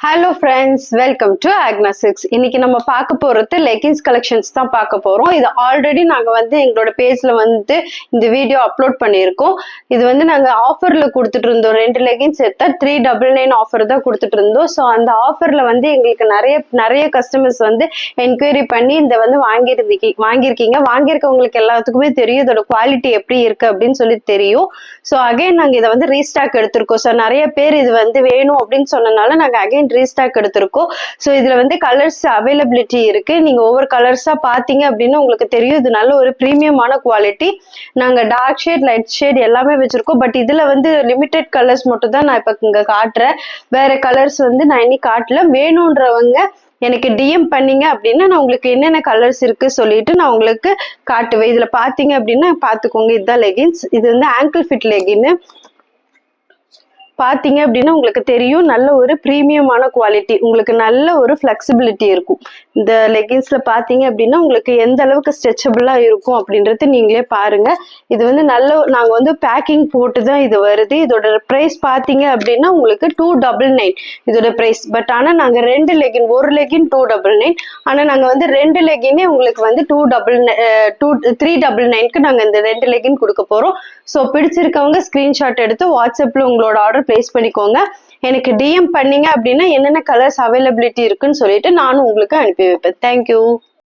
Hello friends, welcome to ஆக்னாசிக்ஸ். இன்னைக்கு நம்ம பார்க்க போறது லெகின்ஸ் கலெக்ஷன்ஸ் தான் பார்க்க போறோம். இது ஆல்ரெடி நாங்க எங்களோட பேஜ்ல இந்த வீடியோ அப்லோட் பண்ணியிருக்கோம். இது நாங்க ஆஃபர்ல கொடுத்துட்டு இருந்தோம். 2 லெகின்ஸ் எடுத்தா 399 ஆஃபர் தான் கொடுத்துட்டு இருந்தோம். ஸோ அந்த ஆஃபர்ல எங்களுக்கு நிறைய கஸ்டமர்ஸ் என்கொயரி பண்ணி இந்த வாங்கியிருக்கீங்க. வாங்கியிருக்கவங்களுக்கு எல்லாத்துக்குமே தெரியும் இதோட குவாலிட்டி எப்படி இருக்கு அப்படின்னு சொல்லி தெரியும். ஸோ அகைன் நாங்க இதை ரீஸ்டாக் எடுத்திருக்கோம். ஸோ நிறைய பேர் இது வேணும் அப்படின்னு சொன்னனால நாங்க அகைன் ரீஸ்டாக் எடுத்திருக்கோம். ஸோ இதுல கலர்ஸ் அவைலபிலிட்டி இருக்கு. நீங்க ஒவ்வொரு கலர்ஸா பாத்தீங்க அப்படின்னு உங்களுக்கு தெரியும். இது நல்ல ஒரு பிரீமியமான குவாலிட்டி. நாங்க டார்க் ஷேட், லைட் ஷேட் எல்லாமே வச்சிருக்கோம். பட் இதுல லிமிடெட் கலர்ஸ் மட்டும் தான் நான் இப்ப இங்க காட்டுறேன். வேற கலர்ஸ் நான் இனி காட்டல. வேணும்ன்றவங்க எனக்கு டிஎம் பண்ணீங்க அப்படின்னா நான் உங்களுக்கு என்னென்ன கலர்ஸ் இருக்கு சொல்லிட்டு நான் உங்களுக்கு காட்டுவேன். இதுல பாத்தீங்க அப்படின்னா பாத்துக்கோங்க. இதுதான் லெகின்ஸ். இது ஆங்கிள் ஃபிட் லெகின். பாத்தீங்க அப்படின்னா உங்களுக்கு தெரியும் நல்ல ஒரு பிரீமியமான குவாலிட்டி. உங்களுக்கு நல்ல ஒரு ஃபிளெக்சிபிலிட்டி இருக்கும். இந்த லெகின்ஸ்ல பாத்தீங்க அப்படின்னா உங்களுக்கு எந்த அளவுக்கு ஸ்ட்ரெச்சபிளா இருக்கும் அப்படின்றது நீங்களே பாருங்க. இது நாங்க பேக்கிங் போட்டு தான் இது வருது. இதோட பிரைஸ் பாத்தீங்க அப்படின்னா உங்களுக்கு 299 இதோட பிரைஸ். பட் ஆனா நாங்க 2 லெகின், ஒரு லெகின் 299. ஆனா நாங்க 2 லெகினே உங்களுக்கு 399க்கு நாங்க இந்த 2 லெகின் கொடுக்க போறோம். ஸோ பிடிச்சிருக்கவங்க ஸ்கிரீன்ஷாட் எடுத்து வாட்ஸ்அப்ல உங்களோட ஆர்டர் பிளேஸ் பண்ணிக்கோங்க. எனக்கு டிஎம் பண்ணீங்க அப்படின்னா என்னென்ன கலர்ஸ் அவைலபிலிட்டி இருக்குன்னு சொல்லிட்டு நானும் உங்களுக்கு அனுப்பி வைப்பேன். தேங்க்யூ.